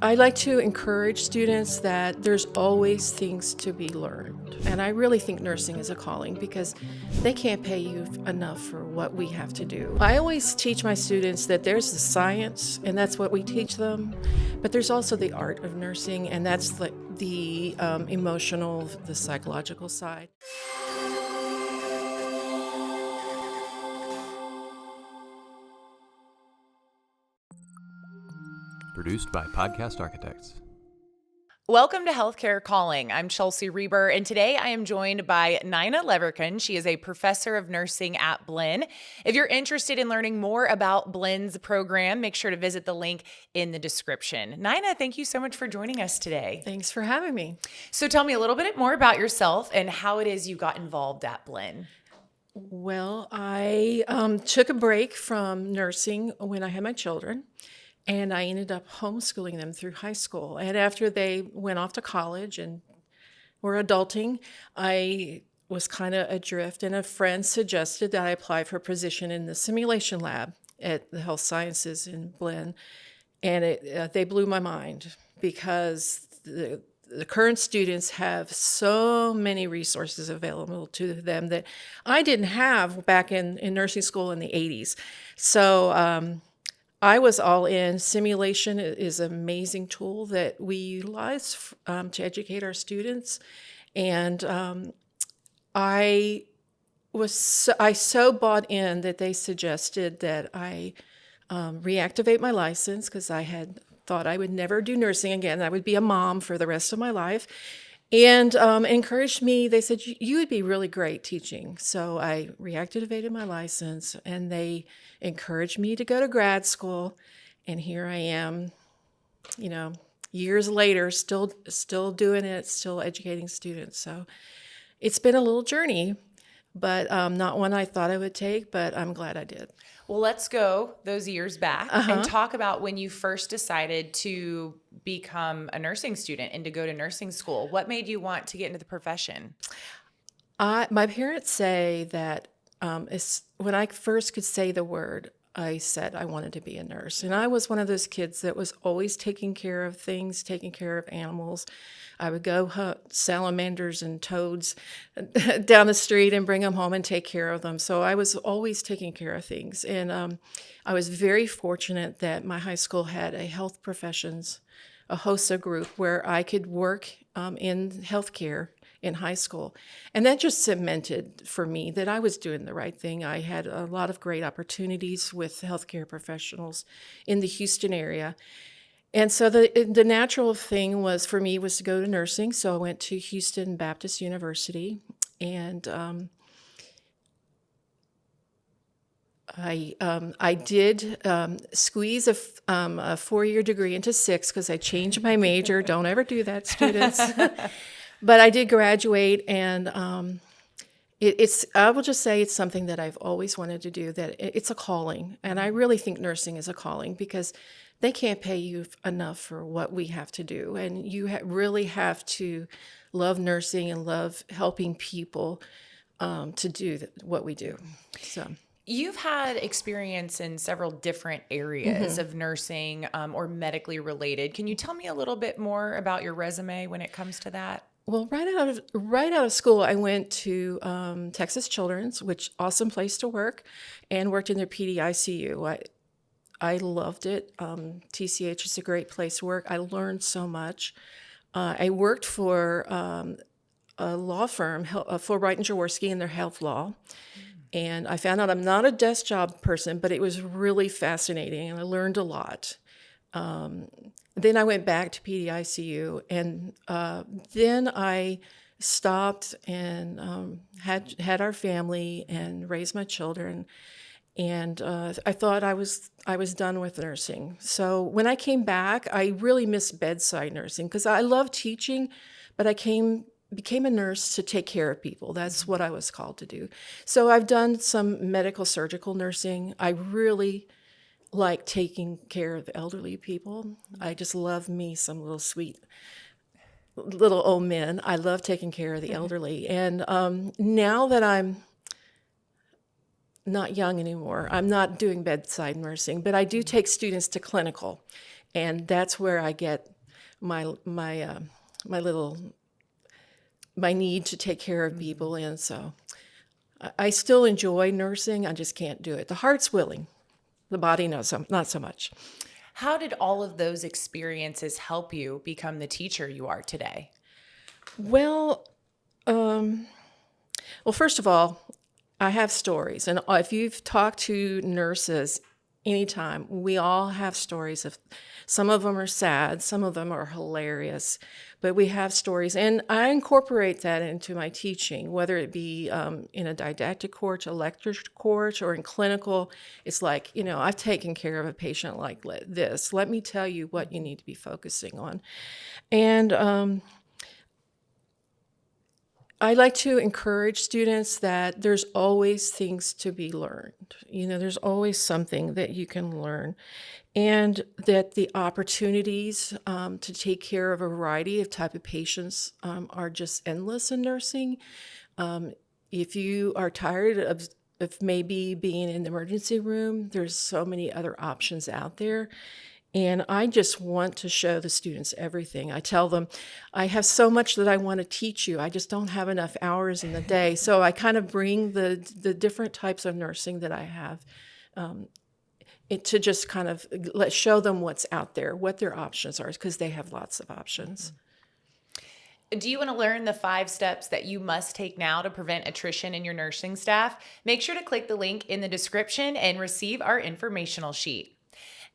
I like to encourage students that there's always things to be learned. And I really think nursing is a calling because they can't pay you enough for what we have to do. I always teach my students that there's the science, and that's what we teach them, but there's also the art of nursing, and that's the emotional, the psychological side. Produced by Podcast Architects. Welcome to Healthcare Calling. I'm Chelsea Reber, and today I am joined by Nina Leverkuhn. She is a professor of nursing at Blinn. If you're interested in learning more about Blinn's program, make sure to visit the link in the description. Nina, thank you so much for joining us today. Thanks for having me. So tell me a little bit more about yourself and how it is you got involved at Blinn. Well, I took a break from nursing when I had my children. And I ended up homeschooling them through high school. And after they went off to college and were adulting, I was kind of adrift. And a friend suggested that I apply for a position in the simulation lab at the Health Sciences in Blinn. And they blew my mind because the current students have so many resources available to them that I didn't have back in nursing school in the 80s. So I was all in. Simulation is an amazing tool that we utilize to educate our students. And I so bought in that they suggested that I reactivate my license because I had thought I would never do nursing again. I would be a mom for the rest of my life. And encouraged me. They said, you would be really great teaching. So I reactivated my license, and they encouraged me to go to grad school. And here I am, years later, still doing it, still educating students. So it's been a little journey, but not one I thought I would take, but I'm glad I did. Well, let's go those years back and talk about when you first decided to become a nursing student and to go to nursing school. What made you want to get into the profession? My parents say that when I first could say the word, I said I wanted to be a nurse. And I was one of those kids that was always taking care of things, taking care of animals. I would go hunt salamanders and toads down the street and bring them home and take care of them. So I was always taking care of things. And I was very fortunate that my high school had a health professions, a HOSA group where I could work in healthcare in high school. And that just cemented for me that I was doing the right thing. I had a lot of great opportunities with healthcare professionals in the Houston area. And so the natural thing for me was to go to nursing. So I went to Houston Baptist University, and I did squeeze a 4-year degree into 6 because I changed my major. Don't ever do that, students. But I did graduate, and I will just say it's something that I've always wanted to do, that it's a calling. And I really think nursing is a calling because they can't pay you enough for what we have to do. And you really have to love nursing and love helping people to do what we do. So. You've had experience in several different areas of nursing or medically related. Can you tell me a little bit more about your resume when it comes to that? Well, right out of school, I went to Texas Children's, which awesome place to work, and worked in their PD ICU. I loved it. TCH is a great place to work. I learned so much. I worked for a law firm, Fulbright and Jaworski, in their health law. And I found out I'm not a desk job person, but it was really fascinating, and I learned a lot. Then I went back to PDICU, and then I stopped and had our family and raised my children. And I thought I was done with nursing. So when I came back, I really missed bedside nursing because I love teaching, but I became a nurse to take care of people. That's what I was called to do. So I've done some medical surgical nursing. I really like taking care of elderly people. I just love me some little sweet little old men. I love taking care of the elderly. And now that I'm not young anymore, I'm not doing bedside nursing, but I do take students to clinical. And that's where I get my little my need to take care of people, and so I still enjoy nursing. I just can't do it. The heart's willing, the body not so much. How did all of those experiences help you become the teacher you are today? Well, well, first of all, I have stories, and if you've talked to nurses anytime, we all have stories of some of them are sad, some of them are hilarious, but we have stories, and I incorporate that into my teaching, whether it be in a didactic course, a lecture course, or in clinical. It's like, I've taken care of a patient like this. Let me tell you what you need to be focusing on. And I like to encourage students that there's always things to be learned. There's always something that you can learn, and that the opportunities to take care of a variety of type of patients are just endless in nursing. If you are tired of maybe being in the emergency room, there's so many other options out there. And I just want to show the students everything. I tell them, I have so much that I want to teach you. I just don't have enough hours in the day. So I kind of bring the different types of nursing that I have to just kind of show them what's out there, what their options are, because they have lots of options. Do you want to learn the 5 steps that you must take now to prevent attrition in your nursing staff? Make sure to click the link in the description and receive our informational sheet.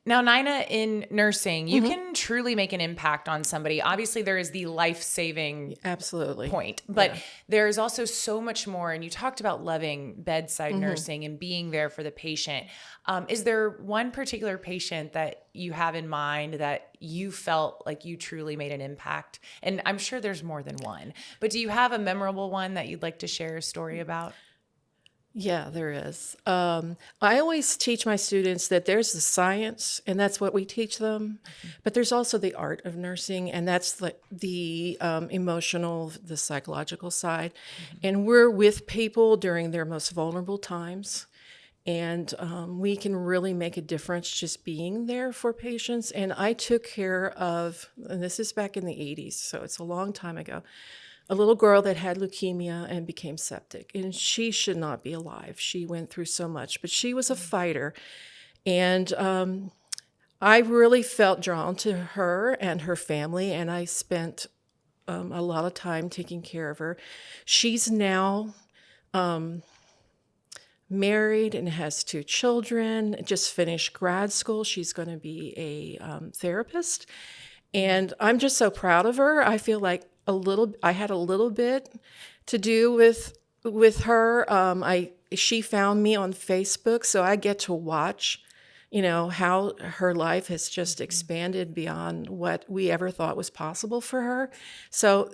Now, Nina, in nursing, you can truly make an impact on somebody. Obviously, there is the life-saving Absolutely point, but there's also so much more. And you talked about loving bedside nursing and being there for the patient. Is there one particular patient that you have in mind that you felt like you truly made an impact? And I'm sure there's more than one, but do you have a memorable one that you'd like to share a story about? Yeah, there is. I always teach my students that there's the science, and that's what we teach them, but there's also the art of nursing, and that's the emotional, the psychological side. And we're with people during their most vulnerable times, and we can really make a difference just being there for patients. And I took care of, and this is back in the 80s, so it's a long time ago, a little girl that had leukemia and became septic, and she should not be alive. She went through so much, but she was a fighter, and I really felt drawn to her and her family, and I spent a lot of time taking care of her. She's now married and has 2 children, just finished grad school. She's going to be a therapist, and I'm just so proud of her. I feel like I had a little bit to do with her. She found me on Facebook, so I get to watch, how her life has just expanded beyond what we ever thought was possible for her. So,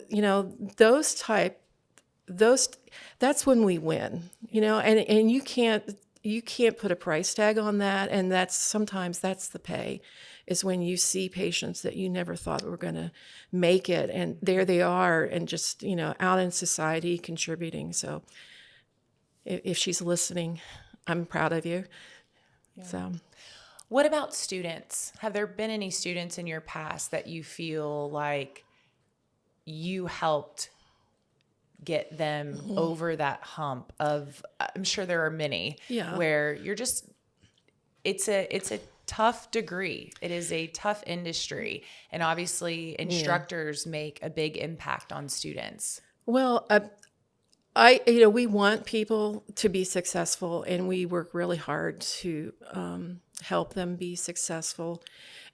that's when we win, and you can't put a price tag on that, and sometimes that's the pay, is when you see patients that you never thought were going to make it, and there they are, and just out in society contributing. So if she's listening, I'm proud of you. Yeah. So what about students? Have there been any students in your past that you feel like you helped get them over that hump of, I'm sure there are many, where you're just, it's a tough degree. It is a tough industry. And obviously instructors make a big impact on students. Well, we want people to be successful, and we work really hard to help them be successful.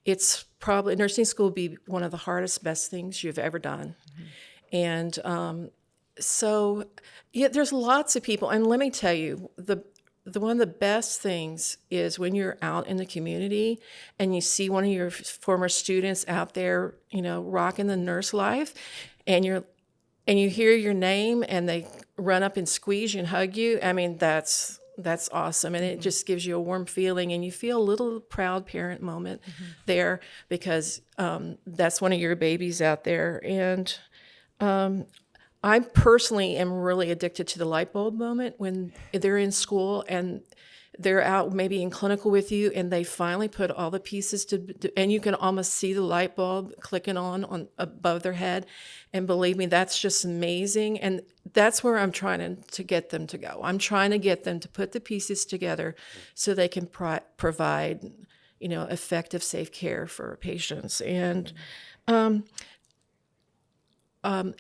It's probably, nursing school will be one of the hardest, best things you've ever done. And so, there's lots of people. And let me tell you, the one of the best things is when you're out in the community and you see one of your former students out there, rocking the nurse life, and you hear your name and they run up and squeeze you and hug you. I mean, that's awesome. And it just gives you a warm feeling, and you feel a little proud parent moment there, because that's one of your babies out there. And I personally am really addicted to the light bulb moment when they're in school and they're out maybe in clinical with you, and they finally put all the pieces and you can almost see the light bulb clicking on above their head. And believe me, that's just amazing. And that's where I'm trying to get them to go. I'm trying to get them to put the pieces together so they can provide, effective, safe care for patients. And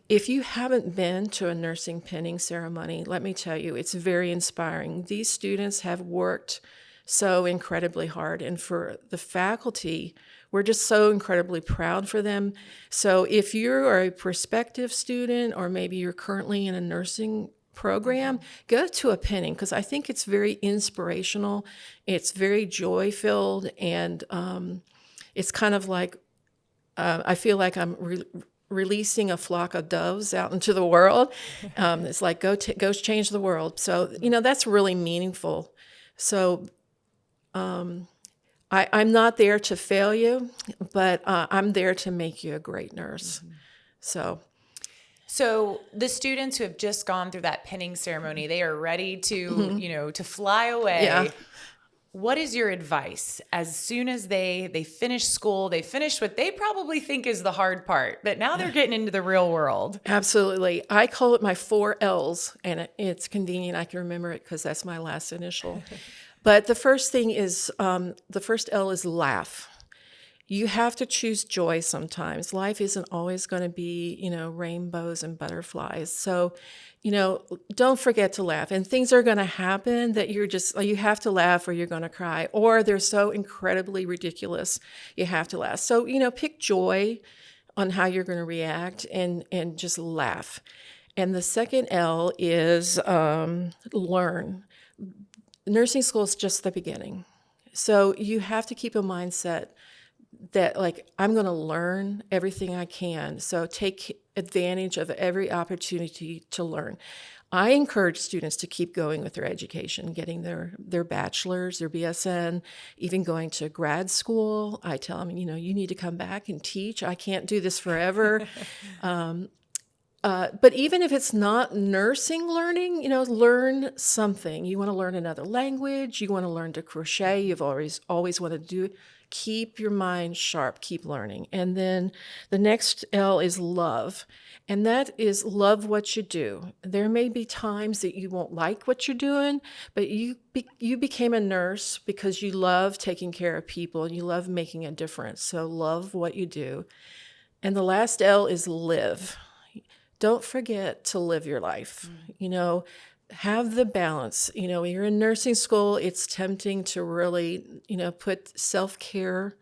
if you haven't been to a nursing pinning ceremony, let me tell you, it's very inspiring. These students have worked so incredibly hard, and for the faculty, we're just so incredibly proud for them. So if you are a prospective student, or maybe you're currently in a nursing program, go to a pinning, because I think it's very inspirational. It's very joy-filled, and it's kind of like, I feel like I'm releasing a flock of doves out into the world. It's like, go change the world. So, that's really meaningful. So I'm not there to fail you, but I'm there to make you a great nurse. So the students who have just gone through that pinning ceremony, they are ready to, to fly away. Yeah. What is your advice as soon as they finish school, they finish what they probably think is the hard part, but now they're getting into the real world? Absolutely. I call it my 4 L's, and it's convenient. I can remember it because that's my last initial. But the first thing is, the first L is laugh. You have to choose joy sometimes. Life isn't always going to be, rainbows and butterflies. So, don't forget to laugh. And things are going to happen that you have to laugh or you're going to cry, or they're so incredibly ridiculous, you have to laugh. So, pick joy on how you're going to react and just laugh. And the second L is learn. Nursing school is just the beginning. So you have to keep a mindset that, like, I'm going to learn everything I can. So take advantage of every opportunity to learn. I encourage students to keep going with their education, getting their bachelor's, their BSN, even going to grad school. I tell them, you need to come back and teach. I can't do this forever. But even if it's not nursing learning, learn something. You want to learn another language. You want to learn to crochet. You've always wanted to do it. Keep your mind sharp. Keep learning. And then the next L is love. And that is love what you do. There may be times that you won't like what you're doing, but you became a nurse because you love taking care of people and you love making a difference. So love what you do. And the last L is live. Don't forget to live your life. Have the balance. When you're in nursing school, it's tempting to really, put self-care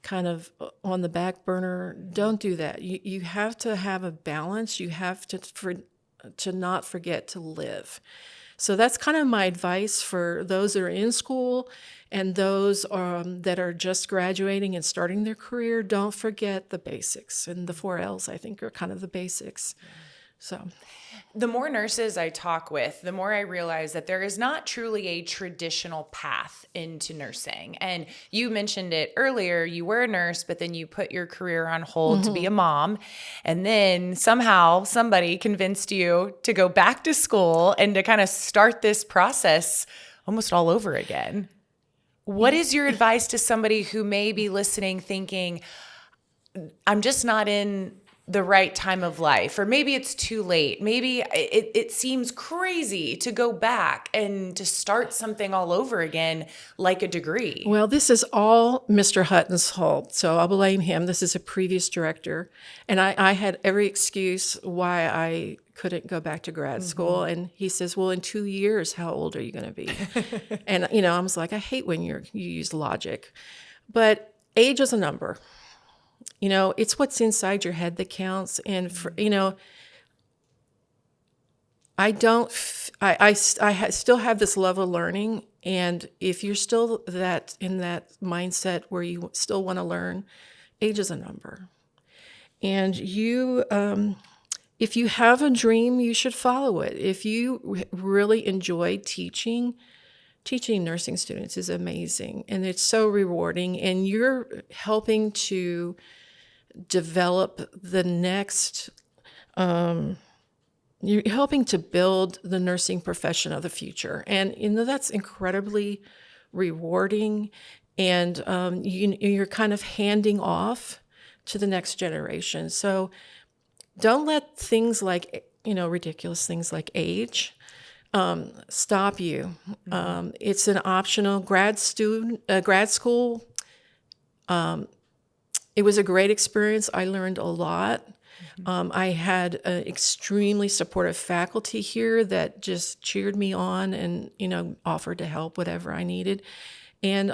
kind of on the back burner. Don't do that. You have to have a balance. You have to not forget to live. So that's kind of my advice for those that are in school and those that are just graduating and starting their career. Don't forget the basics. And the 4 L's, I think, are kind of the basics. So the more nurses I talk with, the more I realize that there is not truly a traditional path into nursing. And you mentioned it earlier, you were a nurse, but then you put your career on hold to be a mom. And then somehow somebody convinced you to go back to school and to kind of start this process almost all over again. What is your advice to somebody who may be listening thinking, I'm just not in the right time of life, or maybe it's too late. Maybe it seems crazy to go back and to start something all over again, like a degree. Well, this is all Mr. Hutton's fault, so I'll blame him. This is a previous director, and I had every excuse why I couldn't go back to grad school. And he says, well, in 2 years, how old are you going to be? And, I was like, I hate when you use logic. But age is a number. It's what's inside your head that counts. And, I still have this love of learning. And if you're still in that mindset where you still want to learn, age is a number. And if you have a dream, you should follow it. If you really enjoy teaching nursing students is amazing. And it's so rewarding. And you're helping to develop the next you're helping to build the nursing profession of the future. And, that's incredibly rewarding. And you're kind of handing off to the next generation. So don't let things like, ridiculous things like age stop you. It's an optional grad school. It was a great experience. I learned a lot. I had an extremely supportive faculty here that just cheered me on and, offered to help whatever I needed. And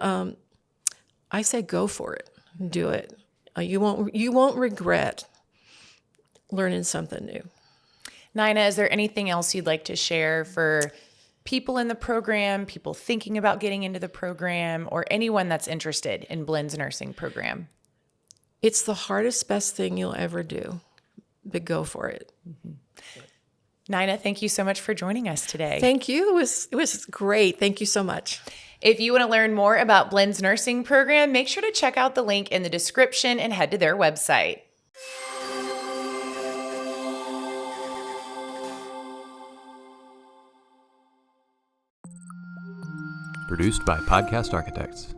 I say go for it. Do it. You won't regret learning something new. Nina, is there anything else you'd like to share for people in the program, people thinking about getting into the program, or anyone that's interested in Blinn's nursing program? It's the hardest, best thing you'll ever do, but go for it. Nina, thank you so much for joining us today. Thank you. It was great. Thank you so much. If you want to learn more about Blinn's nursing program, make sure to check out the link in the description and head to their website. Produced by Podcast Architects.